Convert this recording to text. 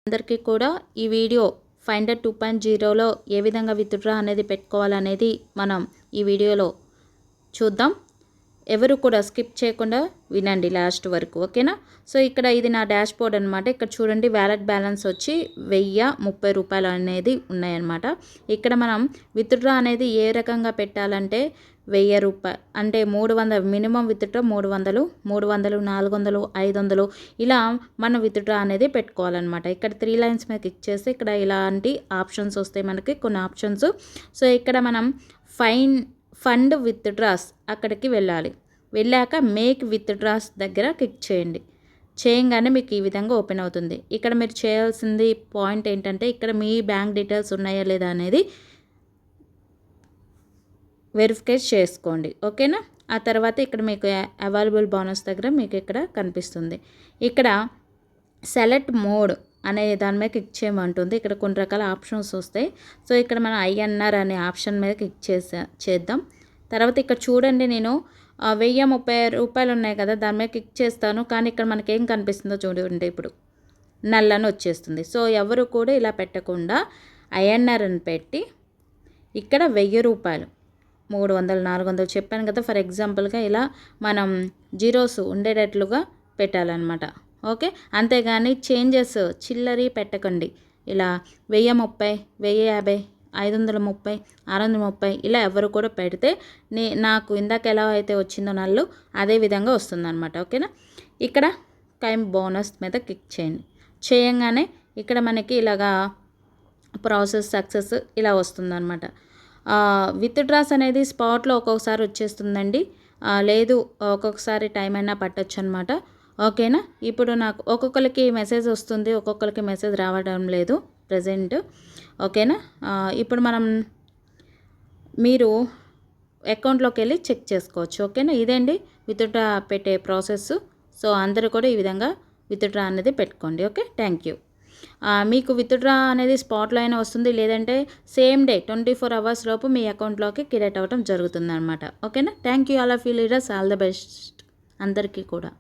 అందరికీ కూడా ఈ వీడియో ఫైండర్ 2.0లో ఏ విధంగా విత్డ్రా అనేది పెట్టుకోవాలనేది మనం ఈ వీడియోలో చూద్దాం. ఎవరు కూడా స్కిప్ చేయకుండా వినండి లాస్ట్ వరకు, ఓకేనా. సో ఇక్కడ ఇది నా డాష్ బోర్డ్ అనమాట. ఇక్కడ చూడండి వ్యాలెట్ బ్యాలెన్స్ వచ్చి 1030 రూపాయలు అనేది ఉన్నాయన్నమాట. ఇక్కడ మనం విత్డ్రా అనేది ఏ రకంగా పెట్టాలంటే 1000 రూపాయలు అంటే 300 మినిమం విత్డ్రా 300, 400, 500 ఇలా మనం విత్డ్రా అనేది పెట్టుకోవాలన్నమాట. ఇక్కడ 3 లైన్స్ మీద క్లిక్ చేస్తే ఇక్కడ ఇలాంటి ఆప్షన్స్ వస్తాయి మనకి కొన్ని ఆప్షన్స్. సో ఇక్కడ మనం ఫండ్ విత్డ్రాస్ అక్కడికి వెళ్ళాలి. వెళ్ళాక మేక్ విత్డ్రాస్ దగ్గర క్లిక్ చేయండి. చేయంగానే మీకు ఈ విధంగా ఓపెన్ అవుతుంది. ఇక్కడ మీరు చేయాల్సింది పాయింట్ ఏంటంటే ఇక్కడ మీ బ్యాంక్ డీటెయిల్స్ ఉన్నాయా లేదా అనేది వెరిఫై చేసుకోండి, ఓకేనా. ఆ తర్వాత ఇక్కడ మీకు అవైలబుల్ బోనస్ దగ్గర మీకు ఇక్కడ కనిపిస్తుంది. ఇక్కడ సెలెక్ట్ మోడ్ అనే దాని మీద క్లిక్ చేయమంటుంది. ఇక్కడ కొన్ని రకాల ఆప్షన్స్ వస్తాయి. సో ఇక్కడ మనం INR అనే ఆప్షన్ మీద క్లిక్ చేద్దాం. తర్వాత ఇక్కడ చూడండి నేను 1030 రూపాయలు ఉన్నాయి కదా, దాని మీద క్లిక్ చేస్తాను. కానీ ఇక్కడ మనకేం కనిపిస్తుందో చూడండి, ఇప్పుడు నల్లని వచ్చేస్తుంది. సో ఎవరు కూడా ఇలా పెట్టకుండా INR అని పెట్టి ఇక్కడ 1000 రూపాయలు 300, 400 చెప్పాను కదా, ఫర్ ఎగ్జాంపుల్గా ఇలా మనం జీరోస్ ఉండేటట్లుగా పెట్టాలన్నమాట, ఓకే. అంతేగాని చేంజెస్ చిల్లరి పెట్టకండి. ఇలా 1030, 1050, 530, 630 ఇలా ఎవరు కూడా పెడితే నాకు ఇందాక ఎలా అయితే వచ్చిందో నల్లు అదే విధంగా వస్తుందన్నమాట, ఓకేనా. ఇక్కడ క్లెయిమ్ బోనస్ మీద క్లిక్ చేయండి. చేయంగానే ఇక్కడ మనకి ఇలాగా ప్రాసెస్ సక్సెస్ ఇలా వస్తుందన్నమాట. విత్డ్రాస్ అనేది స్పాట్లో ఒక్కొక్కసారి వచ్చేస్తుందండి, లేదు ఒక్కొక్కసారి టైం అయినా పట్టొచ్చు అనమాట, ఓకేనా. ఇప్పుడు నాకు ఒక్కొక్కరికి మెసేజ్ వస్తుంది, ఒక్కొక్కరికి మెసేజ్ రావడం లేదు ప్రజెంట్, ఓకేనా. ఇప్పుడు మీరు అకౌంట్లోకి వెళ్ళి చెక్ చేసుకోవచ్చు, ఓకేనా. ఇదేండి విత్డ్రా పెట్టే ప్రాసెస్. సో అందరూ కూడా ఈ విధంగా విత్డ్రా అనేది పెట్టుకోండి, ఓకే. Thank you. మీకు విత్డ్రా అనేది స్పాట్లో అయినా వస్తుంది, లేదంటే సేమ్ డే 24 అవర్స్ లోపు మీ అకౌంట్లోకి క్రియేట్ అవ్వడం జరుగుతుంది అనమాట, ఓకేనా. Thank you all of you leaders, all the best అందరికీ కూడా.